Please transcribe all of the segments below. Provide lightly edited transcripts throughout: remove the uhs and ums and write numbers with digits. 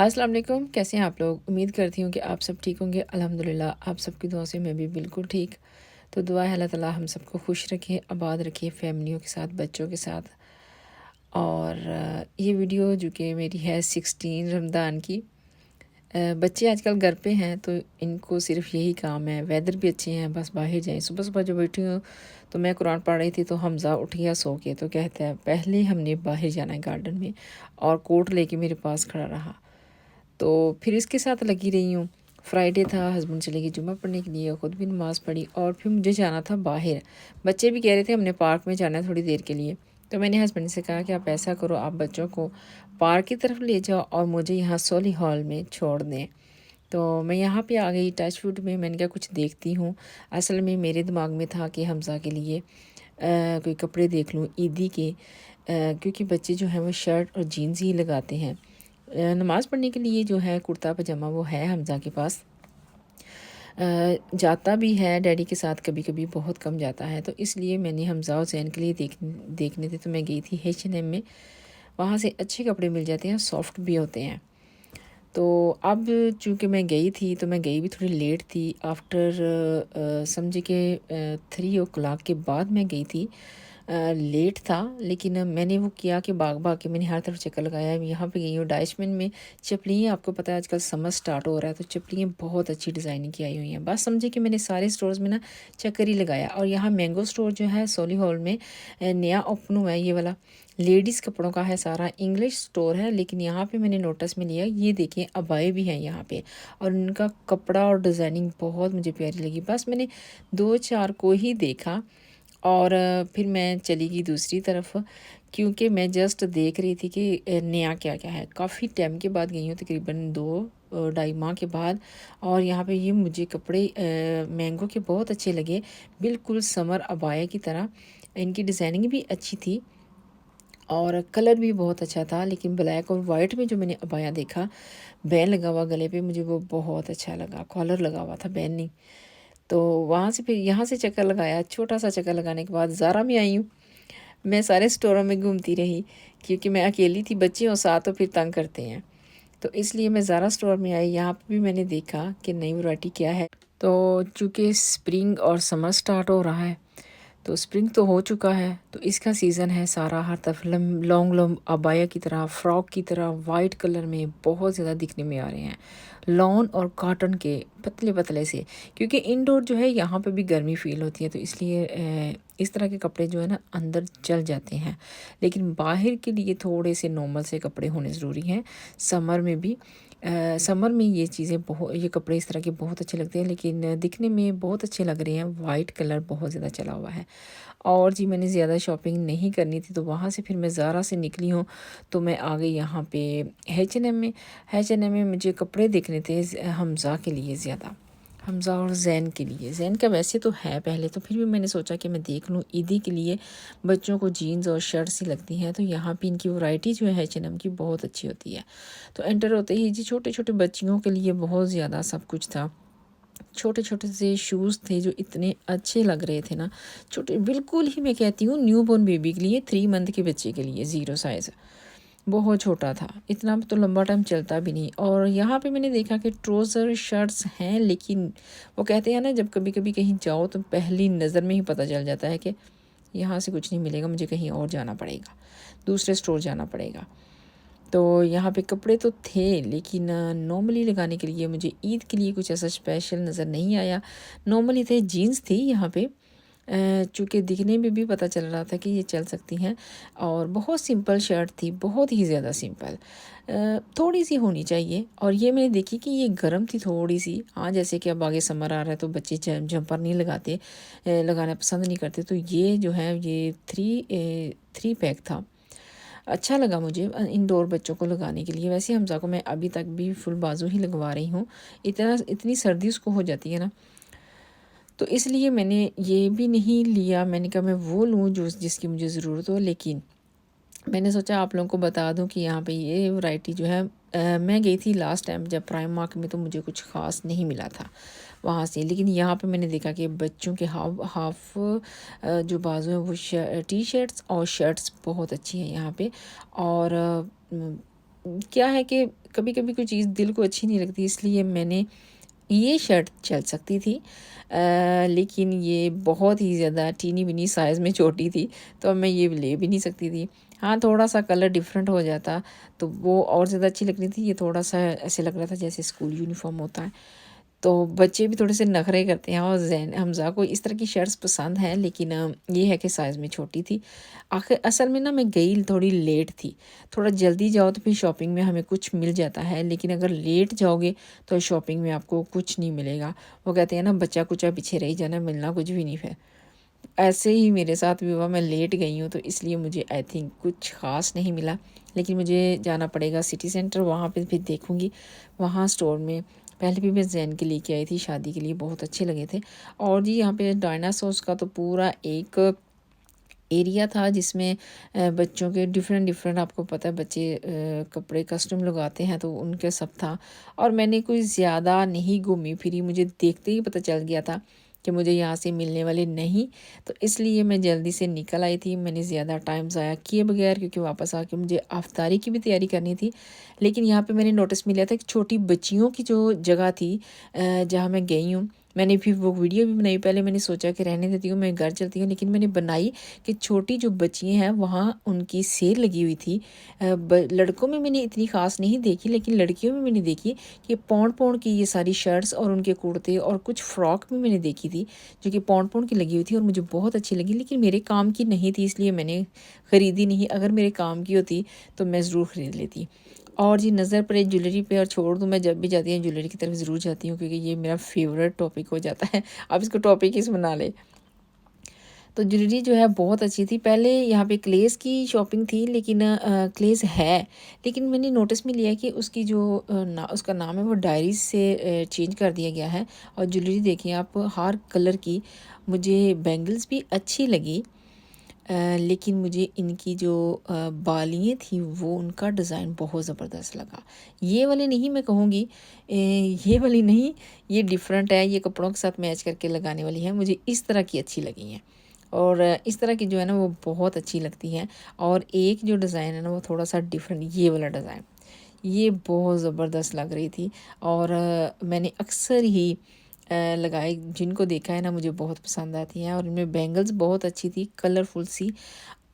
अस्सलाम वालेकुम, कैसे हैं आप लोग? उम्मीद करती हूँ कि आप सब ठीक होंगे। अल्हम्दुलिल्लाह आप सबकी दुआ से मैं भी बिल्कुल ठीक। तो दुआ है अल्लाह ताला हम सबको खुश रखे, आबाद रखे, फैमिलियों के साथ, बच्चों के साथ। और ये वीडियो जो कि मेरी है 16 रमज़ान की। बच्चे आजकल घर पे हैं तो इनको सिर्फ यही काम है, वेदर भी अच्छे हैं, बस बाहर जाएँ। सुबह सुबह जब बैठी हूँ तो मैं कुरान पढ़ रही थी तो हमज़ा उठ गया सो के, तो कहता है पहले हमने बाहर जाना है गार्डन में, और कोट लेके मेरे पास खड़ा रहा। तो फिर इसके साथ लगी रही हूँ। फ्राइडे था, हस्बैंड चले गए जुम्मा पढ़ने के लिए, ख़ुद भी नमाज़ पढ़ी और फिर मुझे जाना था बाहर। बच्चे भी कह रहे थे हमने पार्क में जाना है थोड़ी देर के लिए। तो मैंने हस्बैंड से कहा कि आप ऐसा करो, आप बच्चों को पार्क की तरफ ले जाओ और मुझे यहाँ सोली हॉल में छोड़ दें। तो मैं यहाँ पे आ गई टच वुड में। मैंने कहा कुछ देखती हूँ। असल में मेरे दिमाग में था कि हमज़ा के लिए कोई कपड़े देख लूँ ईदी के, क्योंकि बच्चे जो हैं वो शर्ट और जीन्स ही लगाते हैं। नमाज़ पढ़ने के लिए जो है कुर्ता पजामा वो है हमज़ा के पास। जाता भी है डैडी के साथ, कभी कभी, बहुत कम जाता है। तो इसलिए मैंने हमज़ा और ज़ैन के लिए देखने थे तो मैं गई थी H&M में। वहाँ से अच्छे कपड़े मिल जाते हैं, सॉफ्ट भी होते हैं। तो अब चूँकि मैं गई थी तो मैं गई भी थोड़ी लेट थी। आफ्टर समझे कि 3 o'clock के बाद मैं गई थी। लेट था लेकिन मैंने वो किया कि भाग भाग के मैंने हर तरफ चक्कर लगाया। यहाँ पे गई हूँ डाइशमन में। चप्पलियाँ, आपको पता है आजकल समर स्टार्ट हो रहा है तो चप्पलियाँ बहुत अच्छी डिज़ाइनिंग की आई हुई हैं। बस समझे कि मैंने सारे स्टोर्स में ना चक्कर ही लगाया। और यहाँ मैंगो स्टोर जो है सोली हॉल में नया ओपन हुआ है, ये वाला लेडीज़ कपड़ों का है, सारा इंग्लिश स्टोर है। लेकिन यहाँ पे मैंने नोटिस में लिया, ये देखें अबाए भी हैं यहाँ पे, और उनका कपड़ा और डिज़ाइनिंग बहुत मुझे प्यारी लगी। बस मैंने 2-4 को ही देखा और फिर मैं चली गई दूसरी तरफ, क्योंकि मैं जस्ट देख रही थी कि नया क्या क्या है। काफ़ी टाइम के बाद गई हूँ, तकरीबन 2-2.5 माह के बाद। और यहाँ पे ये मुझे कपड़े मैंगो के बहुत अच्छे लगे, बिल्कुल समर अबाया की तरह। इनकी डिज़ाइनिंग भी अच्छी थी और कलर भी बहुत अच्छा था। लेकिन ब्लैक और वाइट में जो मैंने अबाया देखा, बैन लगा हुआ गले पे, मुझे वो बहुत अच्छा लगा। कॉलर लगा हुआ था, बैन नहीं। तो वहाँ से फिर यहाँ से चक्कर लगाया। छोटा सा चक्कर लगाने के बाद ज़ारा में आई हूँ। मैं सारे स्टोरों में घूमती रही, क्योंकि मैं अकेली थी, बच्चे और साथ तो फिर तंग करते हैं। तो इसलिए मैं ज़ारा स्टोर में आई। यहाँ पे भी मैंने देखा कि नई वैरायटी क्या है। तो चूँकि स्प्रिंग और समर स्टार्ट हो रहा है, तो स्प्रिंग तो हो चुका है, तो इसका सीज़न है। सारा हर तरफ लॉन्ग लॉन्ग अबाया की तरह, फ्रॉक की तरह, वाइट कलर में बहुत ज़्यादा दिखने में आ रहे हैं। लॉन और कॉटन के पतले पतले से, क्योंकि इंडोर जो है यहाँ पे भी गर्मी फील होती है, तो इसलिए इस तरह के कपड़े जो है ना अंदर चल जाते हैं। लेकिन बाहर के लिए थोड़े से नॉर्मल से कपड़े होने ज़रूरी हैं। समर में भी समर में ये चीज़ें बहुत, ये कपड़े इस तरह के बहुत अच्छे लगते हैं, लेकिन दिखने में बहुत अच्छे लग रहे हैं। वाइट कलर बहुत ज़्यादा चला हुआ है। और जी मैंने ज़्यादा शॉपिंग नहीं करनी थी, तो वहाँ से फिर मैं ज़ारा से निकली हूँ। तो मैं आ गई यहाँ पे H&M में। H&M में मुझे कपड़े देखने थे हमज़ा के लिए ज़्यादा, हमज़ा और ज़ैन के लिए। ज़ैन का वैसे तो है पहले, तो फिर भी मैंने सोचा कि मैं देख लूँ ईदी के लिए। बच्चों को जीन्स और शर्ट्स ही लगती हैं, तो यहाँ पे इनकी वैरायटी जो है H&M की बहुत अच्छी होती है। तो एंटर होते ही जी छोटे छोटे बच्चियों के लिए बहुत ज़्यादा सब कुछ था। छोटे छोटे से शूज़ थे जो इतने अच्छे लग रहे थे ना, छोटे बिल्कुल ही, मैं कहती हूँ न्यू बॉर्न बेबी के लिए, 3 मंथ के बच्चे के लिए, ज़ीरो साइज़, बहुत छोटा था। इतना तो लंबा टाइम चलता भी नहीं। और यहाँ पे मैंने देखा कि ट्राउज़र शर्ट्स हैं, लेकिन वो कहते हैं ना जब कभी कभी कहीं जाओ तो पहली नज़र में ही पता चल जाता है कि यहाँ से कुछ नहीं मिलेगा, मुझे कहीं और जाना पड़ेगा, दूसरे स्टोर जाना पड़ेगा। तो यहाँ पे कपड़े तो थे, लेकिन नॉर्मली लगाने के लिए मुझे ईद के लिए कुछ ऐसा स्पेशल नज़र नहीं आया। नॉर्मली थे, जीन्स थी यहाँ पे, चूँकि दिखने में भी पता चल रहा था कि ये चल सकती हैं। और बहुत सिंपल शर्ट थी, बहुत ही ज़्यादा सिंपल, थोड़ी सी होनी चाहिए। और ये मैंने देखी कि ये गर्म थी थोड़ी सी। हाँ, जैसे कि अब आगे समर आ रहा है तो बच्चे जंपर नहीं लगाते, लगाना पसंद नहीं करते। तो ये जो है ये थ्री पैक था, अच्छा लगा मुझे इंडोर बच्चों को लगाने के लिए। वैसे हमज़ा को मैं अभी तक भी फुल बाजू ही लगवा रही हूँ, इतनी सर्दी उसको हो जाती है ना, तो इसलिए मैंने ये भी नहीं लिया। मैंने कहा मैं वो लूँ जो जिसकी मुझे ज़रूरत हो। लेकिन मैंने सोचा आप लोगों को बता दूं कि यहाँ पे ये वैरायटी जो है, मैं गई थी लास्ट टाइम जब प्राइम मार्क में, तो मुझे कुछ ख़ास नहीं मिला था वहाँ से। लेकिन यहाँ पे मैंने देखा कि बच्चों के हाफ जो बाजू हैं वो टी शर्ट्स और शर्ट्स बहुत अच्छी हैं यहाँ पे। और क्या है कि कभी-कभी कोई चीज़ दिल को अच्छी नहीं लगती, इसलिए मैंने ये शर्ट चल सकती थी, लेकिन ये बहुत ही ज़्यादा टीनी-मिनी साइज़ में छोटी थी, तो अब मैं ये ले भी नहीं सकती थी। हाँ, थोड़ा-सा कलर डिफरेंट हो जाता तो वो और ज़्यादा अच्छी लग रही थी। ये थोड़ा-सा ऐसे लग रहा था जैसे स्कूल यूनिफ़ॉर्म होता है। तो बच्चे भी थोड़े से नखरे करते हैं और ज़ैन हमज़ा को इस तरह की शर्ट्स पसंद हैं, लेकिन ये है कि साइज़ में छोटी थी। आखिर असल में ना मैं गई थोड़ी लेट थी। थोड़ा जल्दी जाओ तो फिर शॉपिंग में हमें कुछ मिल जाता है, लेकिन अगर लेट जाओगे तो शॉपिंग में आपको कुछ नहीं मिलेगा। वो कहते हैं ना, बच्चा कुचा पीछे रह जाना, मिलना कुछ भी नहीं है। ऐसे ही मेरे साथ भी हुआ, मैं लेट गई हूँ तो इसलिए मुझे आई थिंक कुछ ख़ास नहीं मिला। लेकिन मुझे जाना पड़ेगा सिटी सेंटर, वहाँ पे फिर देखूँगी। वहाँ स्टोर में पहले भी मैं ज़ैन के लेके आई थी शादी के लिए, बहुत अच्छे लगे थे। और जी यहाँ पे डायनासोर्स का तो पूरा एक एरिया था जिसमें बच्चों के डिफरेंट डिफरेंट, आपको पता है बच्चे कपड़े कस्टम लगाते हैं, तो उनके सब था। और मैंने कोई ज़्यादा नहीं घूमी फिरी, मुझे देखते ही पता चल गया था कि मुझे यहाँ से मिलने वाले नहीं, तो इसलिए मैं जल्दी से निकल आई थी। मैंने ज़्यादा टाइम ज़ाया किए बगैर, क्योंकि वापस आके मुझे अफ्तारी की भी तैयारी करनी थी। लेकिन यहाँ पे मैंने नोटिस मिला था कि छोटी बच्चियों की जो जगह थी, जहाँ मैं गई हूँ, मैंने फिर वो वीडियो भी बनाई। पहले मैंने सोचा कि रहने देती हूँ, मैं घर चलती हूँ, लेकिन मैंने बनाई कि छोटी जो बच्चियाँ हैं वहाँ उनकी सेल लगी हुई थी। लड़कों में मैंने इतनी ख़ास नहीं देखी, लेकिन लड़कियों में मैंने देखी कि पौंड पौंड की ये सारी शर्ट्स और उनके कुर्ते और कुछ फ़्रॉक भी मैंने देखी थी, जो कि पौंड पौंड की लगी हुई थी और मुझे बहुत अच्छी लगी। लेकिन मेरे काम की नहीं थी, इसलिए मैंने ख़रीदी नहीं। अगर मेरे काम की होती तो मैं ज़रूर ख़रीद लेती। और जी नज़र पड़े ज्वेलरी पे और छोड़ दूँ, मैं जब भी जाती हूँ ज्वेलरी की तरफ ज़रूर जाती हूँ, क्योंकि ये मेरा फ़ेवरेट टॉपिक हो जाता है। अब इसको टॉपिक ही बना ले। तो ज्वेलरी जो है बहुत अच्छी थी। पहले यहाँ पे क्लेस की शॉपिंग थी, लेकिन क्लेस है, लेकिन मैंने नोटिस में लिया कि उसकी जो उसका नाम है वो डायरीज से चेंज कर दिया गया है। और ज्वेलरी देखिए आप, हर कलर की। मुझे बैंगल्स भी अच्छी लगी, लेकिन मुझे इनकी जो बालियाँ थी वो उनका डिज़ाइन बहुत ज़बरदस्त लगा। ये वाली नहीं मैं कहूँगी, ये वाली नहीं, ये डिफरेंट है, ये कपड़ों के साथ मैच करके लगाने वाली है। मुझे इस तरह की अच्छी लगी हैं, और इस तरह की जो है ना वो बहुत अच्छी लगती हैं। और एक जो डिज़ाइन है ना वो थोड़ा सा डिफरेंट, ये वाला डिज़ाइन, ये बहुत ज़बरदस्त लग रही थी। और मैंने अक्सर ही लगाई, जिनको देखा है ना मुझे बहुत पसंद आती हैं। और इनमें बैंगल्स बहुत अच्छी थी, कलरफुल सी।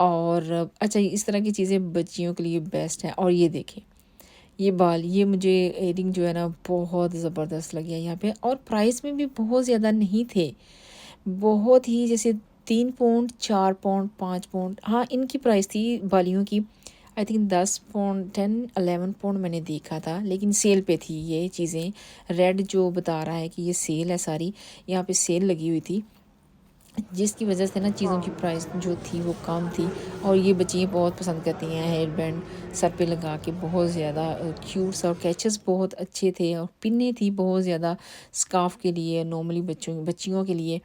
और अच्छा, इस तरह की चीज़ें बच्चियों के लिए बेस्ट है। और ये देखें, ये बाल, ये मुझे इयरिंग जो है ना बहुत ज़बरदस्त लगी है यहाँ पे। और प्राइस में भी बहुत ज़्यादा नहीं थे, बहुत ही जैसे 3 पौंड, 4 पौंड, 5 पौंड, हाँ इनकी प्राइस थी बालियों की। आई थिंक 10 पौंड, 10-11 पौंड मैंने देखा था, लेकिन सेल पे थी ये चीज़ें। रेड जो बता रहा है कि ये सेल है सारी, यहाँ पे सेल लगी हुई थी, जिसकी वजह से ना चीज़ों की प्राइस जो थी वो कम थी। और ये बच्चियाँ बहुत पसंद करती हैं हेयर बैंड सर पे लगा के, बहुत ज़्यादा क्यूट्स। और कैचेस बहुत अच्छे थे, और पिन्ने थी बहुत ज़्यादा स्कार्फ के लिए, नॉर्मली बच्चियों के लिए।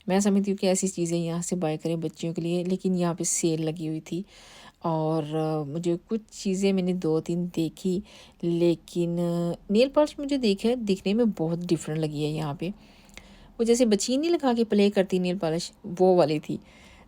मैं समझती हूँ कि ऐसी चीज़ें यहाँ से बाय करें बच्चियों के लिए, लेकिन यहाँ पे सेल लगी हुई थी। और मुझे कुछ चीज़ें मैंने 2-3 देखी, लेकिन नेल पॉलिश मुझे दिखने में बहुत डिफरेंट लगी है यहाँ पे। वो जैसे बच्ची नहीं लगा के प्ले करती नेल पॉलिश, वो वाली थी।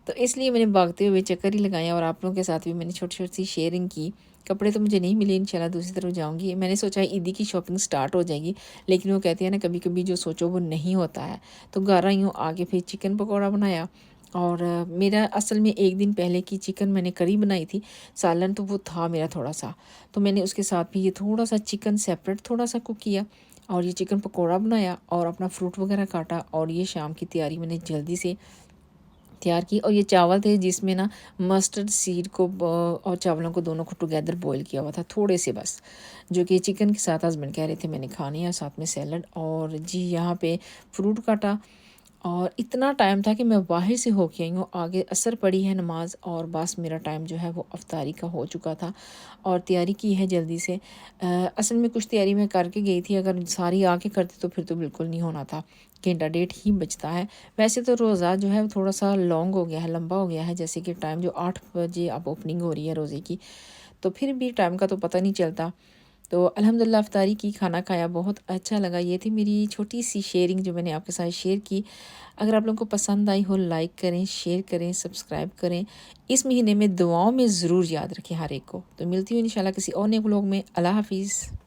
तो इसलिए मैंने भागते हुए चक्कर ही लगाया, और आप लोगों के साथ भी मैंने छोटी-छोटी सी शेयरिंग की। कपड़े तो मुझे नहीं मिले, इंशाल्लाह दूसरी तरफ जाऊँगी। मैंने सोचा ईदी की शॉपिंग स्टार्ट हो जाएगी, लेकिन वो कहते हैं ना कभी-कभी जो सोचो वो नहीं होता है। तो घर आई हूँ, आके फिर चिकन पकौड़ा बनाया। और मेरा असल में 1 दिन पहले की चिकन मैंने करी बनाई थी, सालन तो वो था मेरा थोड़ा-सा, तो मैंने उसके साथ भी ये थोड़ा-सा चिकन सेपरेट थोड़ा-सा कुक किया, और ये चिकन पकौड़ा बनाया, और अपना फ्रूट वगैरह काटा। और ये शाम की तैयारी मैंने जल्दी से तैयार की। और ये चावल थे जिसमें ना मस्टर्ड सीड को और चावलों को दोनों को टुगेदर बॉईल किया हुआ था थोड़े से बस, जो कि चिकन के साथ हस्बैंड कह रहे थे मैंने खानी है, साथ में सैलड। और जी यहाँ पे फ्रूट काटा। और इतना टाइम था कि मैं बाहर से होके आई हूँ, आगे असर पड़ी है नमाज, और बस मेरा टाइम जो है वो अफ्तारी का हो चुका था। और तैयारी की है जल्दी से। असल में कुछ तैयारी मैं करके गई थी, अगर सारी आके करती तो फिर तो बिल्कुल नहीं होना था, घंटा डेढ़ ही बचता है। वैसे तो रोज़ा जो है वो थोड़ा सा लॉन्ग हो गया है, लंबा हो गया है, जैसे कि टाइम जो 8 बजे अब ओपनिंग हो रही है रोज़े की, तो फिर भी टाइम का तो पता नहीं चलता। तो अल्हम्दुलिल्लाह इफ्तारी की, खाना खाया, बहुत अच्छा लगा। ये थी मेरी छोटी सी शेयरिंग जो मैंने आपके साथ शेयर की। अगर आप लोगों को पसंद आई हो, लाइक करें, शेयर करें, सब्सक्राइब करें। इस महीने में दुआओं में ज़रूर याद रखें हर एक को। तो मिलती हूँ इंशाल्लाह किसी और नए व्लॉग में। अल्लाह हाफ़िज़।